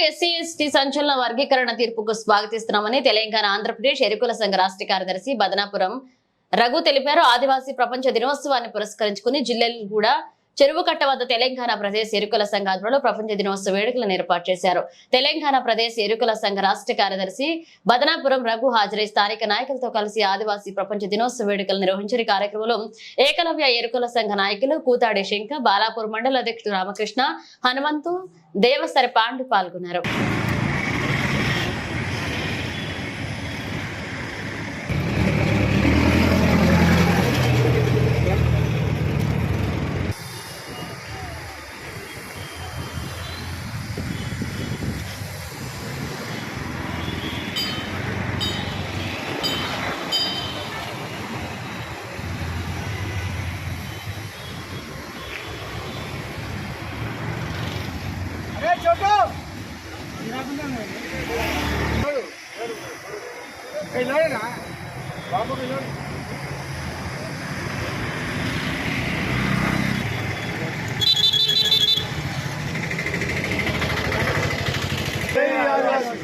SC ST సంచలన వర్గీకరణ తీర్పుకు స్వాగతిస్తున్నామని తెలంగాణ ఆంధ్రప్రదేశ్ ఎరుకుల సంఘ రాష్ట్ర కార్యదర్శి బదనాపురం రఘు తెలిపారు. ఆదివాసీ ప్రపంచ దినోత్సవాన్ని పురస్కరించుకుని జిల్లెలగూడ చెరువు కట్ట వద్ద తెలంగాణ ప్రదేశ్ ఎరుకుల సంఘ ఆధ్వర్యంలో ప్రపంచ దినోత్సవ వేడుకలను ఏర్పాటు చేశారు. తెలంగాణ ప్రదేశ్ ఎరుకుల సంఘ రాష్ట్ర కార్యదర్శి బదనాపురం రఘు హాజరై స్థానిక నాయకులతో కలిసి ఆదివాసీ ప్రపంచ దినోత్సవ వేడుకలు నిర్వహించిన కార్యక్రమంలో ఏకలవ్య ఎరుకుల సంఘ నాయకులు కూతాడి శంకర్, బాలాపూర్ మండల అధ్యక్షుడు రామకృష్ణ, హనుమంతు, దేవసరి పాండు పాల్గొన్నారు.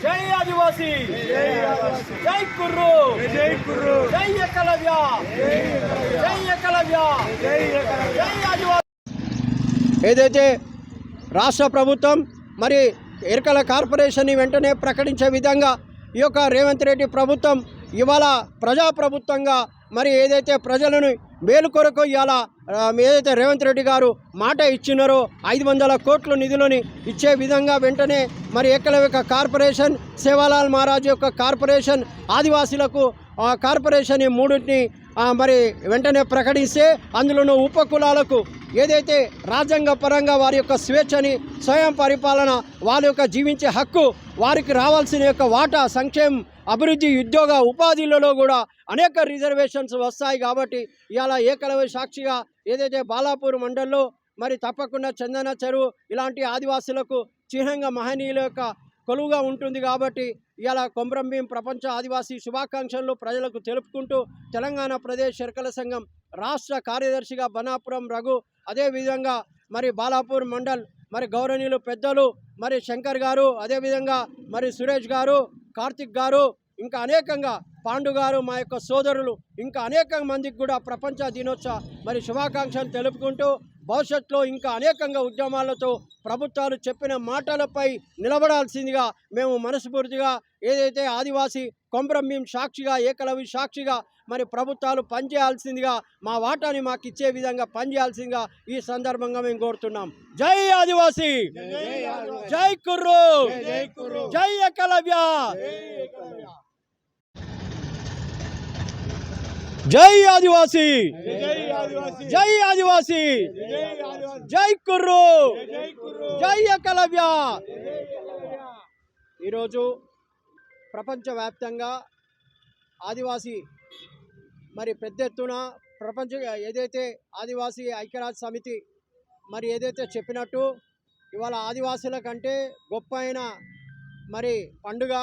జై ఆదివాసీ, జై కుర్రు, జై ఏకలవ్య, జై ఏకలవ్య, జై ఆదివాసీ. ఏదైతే రాష్ట్ర ప్రభుత్వం మరి ఎరుకల కార్పొరేషన్ని వెంటనే ప్రకటించే విధంగా ఈ యొక్క రేవంత్ రెడ్డి ప్రభుత్వం ఇవాళ ప్రజాప్రభుత్వంగా మరి ఏదైతే ప్రజలను మేలు కొరకు ఇవాళ ఏదైతే రేవంత్ రెడ్డి గారు మాట ఇచ్చినారో 500 కోట్ల నిధులని ఇచ్చే విధంగా వెంటనే మరి ఏకలవ్య కార్పొరేషన్, సేవాలాల్ మహారాజ్ యొక్క కార్పొరేషన్, ఆదివాసీలకు కార్పొరేషన్ ఈ మూడింటిని మరి వెంటనే ప్రకటిస్తే అందులోనూ ఉపకులాలకు ఏదైతే రాజ్యాంగ పరంగా వారి యొక్క స్వేచ్ఛని, స్వయం పరిపాలన, వారి యొక్క జీవించే హక్కు, వారికి రావాల్సిన యొక్క వాటా, సంక్షేమం, అభివృద్ధి, ఉద్యోగ ఉపాధిలలో కూడా అనేక రిజర్వేషన్స్ వస్తాయి. కాబట్టి ఇవాళ ఏకలవ్య సాక్షిగా ఏదైతే బాలాపూర్ మండల్లో మరి తప్పకుండా చందన చెరువు ఇలాంటి ఆదివాసులకు చిహ్నంగా మహనీయుల యొక్క కొలువుగా ఉంటుంది. కాబట్టి ఇవాళ కొమ్రంభీం ప్రపంచ ఆదివాసీ శుభాకాంక్షలు ప్రజలకు తెలుపుకుంటూ తెలంగాణ ప్రదేశ్ ఎరుకల సంఘం రాష్ట్ర కార్యదర్శిగా బనాపురం రఘు, అదేవిధంగా మరి బాలాపూర్ మండల్ మరి గౌరవనీయులు పెద్దలు మరి శంకర్ గారు, అదేవిధంగా మరి సురేష్ గారు, కార్తిక్ గారు, ఇంకా అనేకంగా పాండు గారు, మా యొక్క సోదరులు, ఇంకా అనేక మందికి కూడా ప్రపంచ దినోత్సవ మరి శుభాకాంక్షలు తెలుపుకుంటూ భవిష్యత్తులో ఇంకా అనేకంగా ఉద్యమాలతో ప్రభుత్వాలు చెప్పిన మాటలపై నిలబడాల్సిందిగా మేము మనస్ఫూర్తిగా ఏదైతే ఆదివాసీ కొమ్రంభీం సాక్షిగా, ఏకలవ్య సాక్షిగా మరి ప్రభుత్వాలు పనిచేయాల్సిందిగా, మా వాటాని మాకు ఇచ్చే విధంగా పనిచేయాల్సిందిగా ఈ సందర్భంగా మేము కోరుతున్నాం. జై ఆదివాసీ, జై కుర్రు, జై ఏకలవ్య, జై ఆదివాసీ, జై ఆదివాసీ, జై కుర్రు, జై ఏకలవ్య. ఈరోజు ప్రపంచవ్యాప్తంగా ఆదివాసీ మరి పెద్ద ఎత్తున ప్రపంచ ఏదైతే ఆదివాసీ ఐక్యరాజ్య సమితి మరి ఏదైతే చెప్పినట్టు ఇవాళ ఆదివాసుల కంటే గొప్ప అయిన మరి పండుగ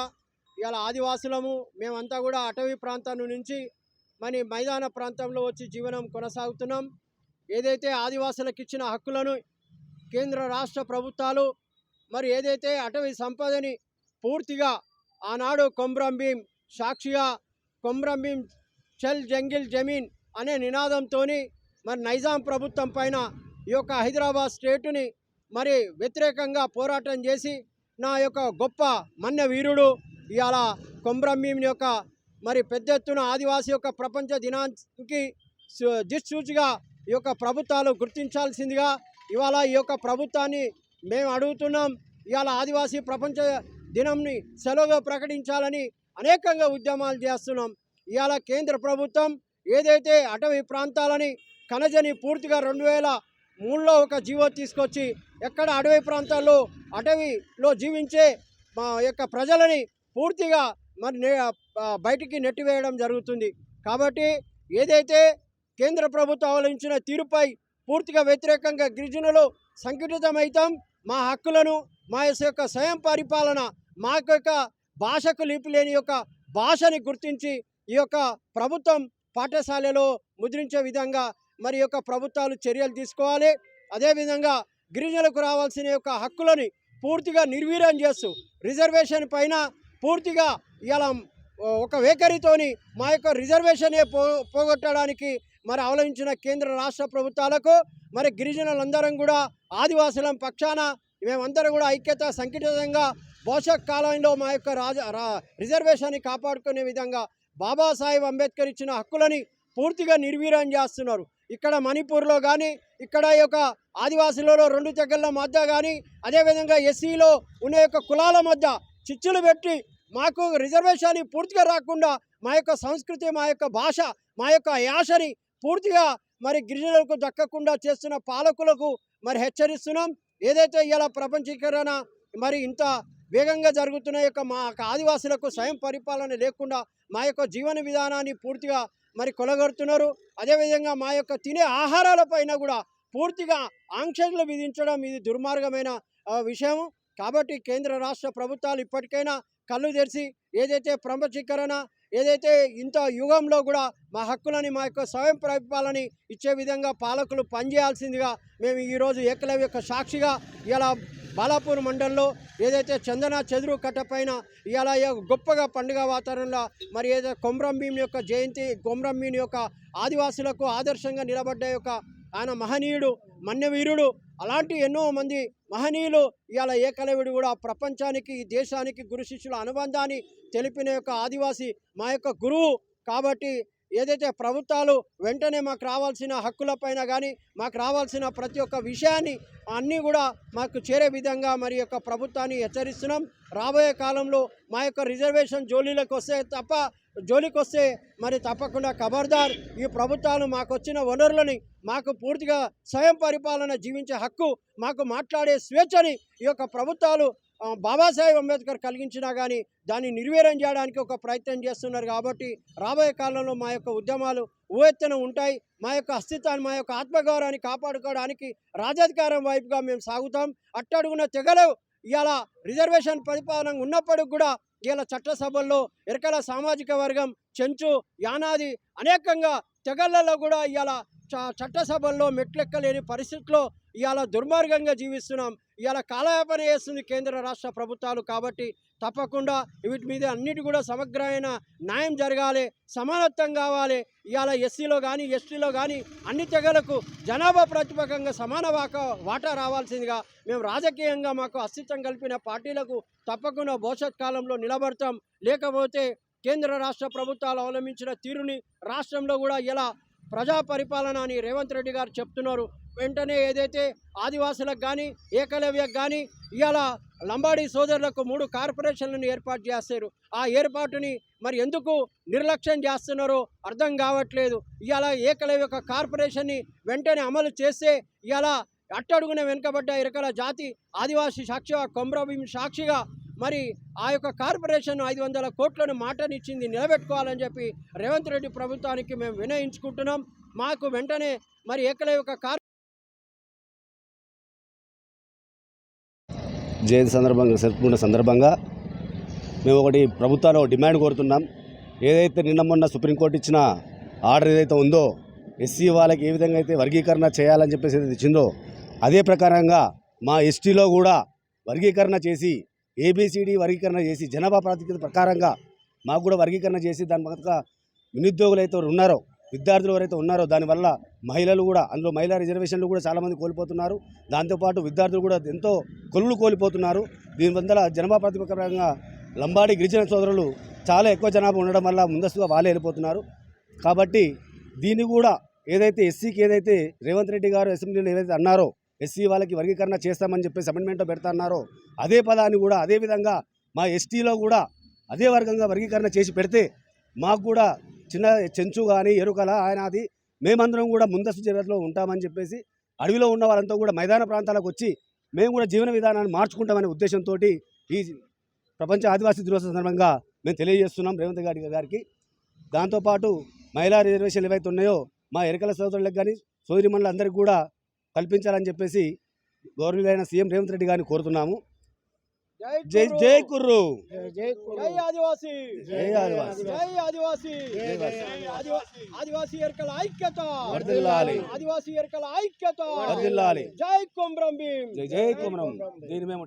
ఇవాళ ఆదివాసులము మేమంతా కూడా అటవీ ప్రాంతం నుంచి మరి మైదాన ప్రాంతంలో వచ్చి జీవనం కొనసాగుతున్నాం. ఏదైతే ఆదివాసులకు ఇచ్చిన హక్కులను కేంద్ర రాష్ట్ర ప్రభుత్వాలు మరి ఏదైతే అటవీ సంపదని పూర్తిగా ఆనాడు కొమ్రంభీం సాక్షిగా కొమ్రంభీం చల్ జంగిల్ జమీన్ అనే నినాదంతో మరి నైజాం ప్రభుత్వం పైన ఈ యొక్క హైదరాబాద్ స్టేటుని మరి వ్యతిరేకంగా పోరాటం చేసి నా యొక్క గొప్ప మన్య వీరుడు ఇవాళ కొమ్రంభీం యొక్క మరి పెద్ద ఎత్తున ఆదివాసీ యొక్క ప్రపంచ దినానికి దిక్సూచిగా ఈ యొక్క ప్రభుత్వాలు గుర్తించాల్సిందిగా ఇవాళ ఈ యొక్క ప్రభుత్వాన్ని మేము అడుగుతున్నాం. ఇవాళ ఆదివాసీ ప్రపంచ దినంని సెలవుగా ప్రకటించాలని అనేకంగా ఉద్యమాలు చేస్తున్నాం. ఇవాళ కేంద్ర ప్రభుత్వం ఏదైతే అటవీ ప్రాంతాలని ఖనిజని పూర్తిగా 2003లో ఒక జీవో తీసుకొచ్చి ఎక్కడ అటవీ ప్రాంతాల్లో అటవీలో జీవించే మా యొక్క ప్రజలని పూర్తిగా మరి బయటికి నెట్టివేయడం జరుగుతుంది. కాబట్టి ఏదైతే కేంద్ర ప్రభుత్వం అవలంబించిన తీరుపై పూర్తిగా వ్యతిరేకంగా గిరిజనులు సంఘటితమైతాం. మా హక్కులను, మా యొక్క స్వయం పరిపాలన, మా యొక్క భాషకు లిపి లేని యొక్క భాషని గుర్తించి ఈ యొక్క ప్రభుత్వం పాఠశాలలో ముద్రించే విధంగా మరి యొక్క ప్రభుత్వాలు చర్యలు తీసుకోవాలి. అదేవిధంగా గిరిజనులకు రావాల్సిన యొక్క హక్కులని పూర్తిగా నిర్వీర్యం చేస్తూ రిజర్వేషన్ పైన పూర్తిగా ఇలా ఒక వైఖరితోని మా యొక్క రిజర్వేషనే పోగొట్టడానికి మరి అవలంబించిన కేంద్ర రాష్ట్ర ప్రభుత్వాలకు మరి గిరిజనులందరం కూడా ఆదివాసుల పక్షాన మేమందరం కూడా ఐక్యత సంఘటితంగా భవిష్యత్ కాలంలో మా యొక్క రిజర్వేషన్ని కాపాడుకునే విధంగా బాబాసాహెబ్ అంబేద్కర్ ఇచ్చిన హక్కులని పూర్తిగా నిర్వీర్యం చేస్తున్నారు. ఇక్కడ మణిపూర్లో కానీ ఇక్కడ యొక్క ఆదివాసులలో 2 తెగల మధ్య కానీ అదేవిధంగా ఎస్సీలో ఉన్న యొక్క కులాల మధ్య చిచ్చులు పెట్టి మాకు రిజర్వేషన్ పూర్తిగా రాకుండా మా యొక్క సంస్కృతి మా యొక్క భాష మా యొక్క యాసని పూర్తిగా మరి గిరిజనులకు దక్కకుండా చేస్తున్న పాలకులకు మరి హెచ్చరిస్తున్నాం. ఏదైతే ఇలా ప్రపంచీకరణ మరి ఇంత వేగంగా జరుగుతున్న యొక్క మా ఆదివాసులకు స్వయం పరిపాలన లేకుండా మా యొక్క జీవన విధానాన్ని పూర్తిగా మరి కొలగొడుతున్నారు. అదేవిధంగా మా యొక్క తినే ఆహారాలపైన కూడా పూర్తిగా ఆంక్షలు విధించడం ఇది దుర్మార్గమైన విషయం. కాబట్టి కేంద్ర రాష్ట్ర ప్రభుత్వాలు ఇప్పటికైనా కళ్ళు తెరిచి ఏదైతే ప్రపంచీకరణ ఏదైతే ఇంత యుగంలో కూడా మా హక్కులని మా యొక్క స్వయం పరిపాలన ఇచ్చే విధంగా పాలకులు పనిచేయాల్సిందిగా మేము ఈరోజు ఏకలవ్య యొక్క సాక్షిగా ఇలా బాలాపూర్ మండలంలో ఏదైతే చందన చెదురు కట్ట పైన ఇలా గొప్పగా పండుగ వాతావరణంలో మరి ఏదైతే కొమ్రం భీం యొక్క జయంతి కొమ్రం భీం యొక్క ఆదివాసులకు ఆదర్శంగా నిలబడ్డ యొక్క ఆయన మహనీయుడు మన్యవీరుడు అలాంటి ఎన్నో మంది మహనీయులు ఇవాళ ఏకలవ్యుడు కూడా ప్రపంచానికి ఈ దేశానికి గురు శిష్యుల అనుబంధాన్ని తెలిపిన యొక్క ఆదివాసి మా యొక్క గురువు. కాబట్టి ఏదైతే ప్రభుత్వాలు వెంటనే మాకు రావాల్సిన హక్కులపైన కానీ మాకు రావాల్సిన ప్రతి ఒక్క విషయాన్ని అన్నీ కూడా మాకు చేరే విధంగా మరి యొక్క ప్రభుత్వాన్ని హెచ్చరిస్తున్నాం. రాబోయే కాలంలో మా యొక్క రిజర్వేషన్ జోలికి వస్తే మరి తప్పకుండా ఖబర్దార్. ఈ ప్రభుత్వాలు మాకు వచ్చిన వనరులని మాకు పూర్తిగా స్వయం పరిపాలన జీవించే హక్కు మాకు మాట్లాడే స్వేచ్ఛని ఈ యొక్క ప్రభుత్వాలు బాబాసాహెబ్ అంబేద్కర్ కలిగించినా కానీ దాన్ని నిర్వీర్యం చేయడానికి ఒక ప్రయత్నం చేస్తున్నారు. కాబట్టి రాబోయే కాలంలో మా యొక్క ఉద్యమాలు ఊవెత్తున ఉంటాయి. మా యొక్క అస్తిత్వాన్ని మా యొక్క ఆత్మగౌరవాన్ని కాపాడుకోవడానికి రాజాధికారం వైపుగా మేము సాగుతాం. అట్టడుగున తెగలు ఇవాళ రిజర్వేషన్ పరిపాలన ఉన్నప్పటికి కూడా ఇవాళ చట్టసభల్లో ఎరకల సామాజిక వర్గం చెంచు యానాది అనేకంగా తెగళ్లలో కూడా ఇవాళ చట్టసభల్లో మెట్లెక్కలేని పరిస్థితుల్లో ఇవాళ దుర్మార్గంగా జీవిస్తున్నాం. ఇవాళ కాలయాపన చేస్తుంది కేంద్ర రాష్ట్ర ప్రభుత్వాలు. కాబట్టి తప్పకుండా వీటి మీద అన్నిటి కూడా సమగ్రమైన న్యాయం జరగాలి, సమానత్వం కావాలి. ఇవాళ ఎస్సీలో కానీ ఎస్టీలో కానీ అన్ని తెగలకు జనాభా ప్రాతిపదికంగా సమాన వాటా రావాల్సిందిగా మేము రాజకీయంగా మాకు అస్తిత్వం కల్పిన పార్టీలకు తప్పకుండా భవిష్యత్ కాలంలో నిలబడతాం. లేకపోతే కేంద్ర రాష్ట్ర ప్రభుత్వాలు అవలంబించిన తీరుని రాష్ట్రంలో కూడా ఇలా ప్రజా పరిపాలన అని రేవంత్ రెడ్డి గారు చెప్తున్నారు. వెంటనే ఏదైతే ఆదివాసులకు కానీ ఏకలవ్యకు కానీ ఇవాళ లంబాడీ సోదరులకు 3 కార్పొరేషన్లను ఏర్పాటు చేస్తారు. ఆ ఏర్పాటుని మరి ఎందుకు నిర్లక్ష్యం చేస్తున్నారో అర్థం కావట్లేదు. ఇవాళ ఏకలవ్య యొక్క కార్పొరేషన్ని వెంటనే అమలు చేస్తే ఇవాళ అట్టడుగున వెనుకబడ్డ ఇరకల జాతి ఆదివాసీ సాక్షిగా కొమ్రం భీం సాక్షిగా మరి ఆ యొక్క కార్పొరేషన్ 500 కోట్లను మాటనిచ్చింది నిలబెట్టుకోవాలని చెప్పి రేవంత్ రెడ్డి ప్రభుత్వానికి మేము వినయించుకుంటున్నాం. మాకు వెంటనే మరి ఏకలవ్య యొక్క జయంతి సందర్భంగా జరుపుకున్న సందర్భంగా మేము ఒకటి ప్రభుత్వాన్ని డిమాండ్ కోరుతున్నాం. ఏదైతే నిన్న మొన్న సుప్రీంకోర్టు ఇచ్చిన ఆర్డర్ ఏదైతే ఉందో ఎస్సీ వాళ్ళకి ఏ విధంగా అయితే వర్గీకరణ చేయాలని చెప్పేసి ఏదైతే ఇచ్చిందో అదే ప్రకారంగా మా ఎస్టీలో కూడా వర్గీకరణ చేసి ఏబిసిడి వర్గీకరణ చేసి జనాభా ప్రాతిపదిక ప్రకారంగా మాకు కూడా వర్గీకరణ చేసి దాని పక్కన నిరుద్యోగులు అయితే ఉన్నారో విద్యార్థులు ఎవరైతే ఉన్నారో దానివల్ల మహిళలు కూడా అందులో మహిళా రిజర్వేషన్లు కూడా చాలామంది కోల్పోతున్నారు. దాంతోపాటు విద్యార్థులు కూడా ఎంతో కొలువులు కోల్పోతున్నారు. దీనివల్ల జనాభా ప్రాతిపదికంగా లంబాడి గిరిజన సోదరులు చాలా ఎక్కువ జనాభా ఉండడం వల్ల ముందస్తుగా వాళ్ళే వెళ్ళిపోతున్నారు. కాబట్టి దీన్ని కూడా ఏదైతే ఎస్సీకి ఏదైతే రేవంత్ రెడ్డి గారు అసెంబ్లీలో ఏదైతే అన్నారో ఎస్సీ వాళ్ళకి వర్గీకరణ చేస్తామని చెప్పేసి అమెండ్మెంట్లో పెడతాన్నారో అదే పదాన్ని కూడా అదే విధంగా మా ఎస్టీలో కూడా అదే వర్గంగా వర్గీకరణ చేసి పెడితే మాకు కూడా చిన్న చెంచు కానీ ఎరుకల ఆయన అది మేమందరం కూడా ముందస్తు చర్యలో ఉంటామని చెప్పేసి అడవిలో ఉన్న వాళ్ళంతా కూడా మైదాన ప్రాంతాలకు వచ్చి మేము కూడా జీవన విధానాన్ని మార్చుకుంటామనే ఉద్దేశంతో ఈ ప్రపంచ ఆదివాసీ దినోత్సవ సందర్భంగా మేము తెలియజేస్తున్నాం రేవంత్ గారికి. దాంతోపాటు మహిళా రిజర్వేషన్లు ఏవైతే ఉన్నాయో మా ఎరకల సోదరులకు కానీ సోదరిమణులందరికీ కూడా కల్పించాలని చెప్పేసి గౌరవనీయులైన సీఎం రేవంత్ రెడ్డి గారిని కోరుతున్నాము. జై జై కుర్రు, జై ఆదివాసీ, జై ఆదివాసీ, జై ఆదివాసీ, ఆదివాసీ ఎరకల ఐక్యత వర్ధిల్లాలి, ఆదివాసీ ఎరకల ఐక్యత వర్ధిల్లాలి. జై కొమ్రం భీం, జై జై కొమ్రం. దీని మేము